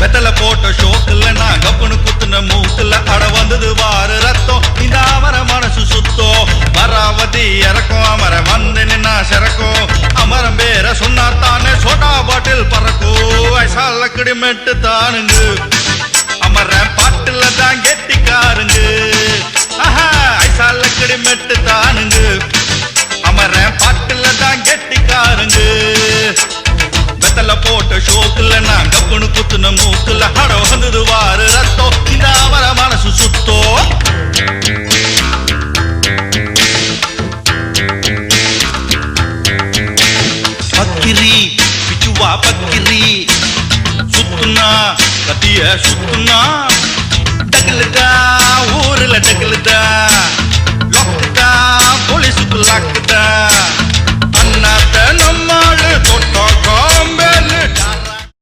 வெத்தல போட்ட ஷோக்குல நான் கப்புனு குத்துன மூக்குல அட வந்தது வாரு ரத்தம் இந்த அவர மனசு சுத்தோ மராவதி இறக்கும் அமர வந்து நின்னா சிறக்கும் அமரம் பேர சொன்னா தானே சோட்டா பாட்டில் பறக்கும் ஐசா லக்கடி மெட்டு தானுங்க அமர பாட்டுல தான் கெட்டிக்காருங்க ஐசா லக்கடி மெட்டு தானுங்க அமர பாட்டுல தான் கெட்டிக்காருங்க வெத்தல போட்ட ஷோக்குல நான் கப்புனு குத்துன மூக்குல அட வந்தது வாரு ரத்தம் இந்த அவர மனசு சுத்தோ பக்கிரி பிச்சுவா பக்கிரி சுத்துனா கத்திய சுத்துனா டக்குலுதா ஊருல டக்குலுதா லொக்குதா போலீஸுக்கு லாக்குதா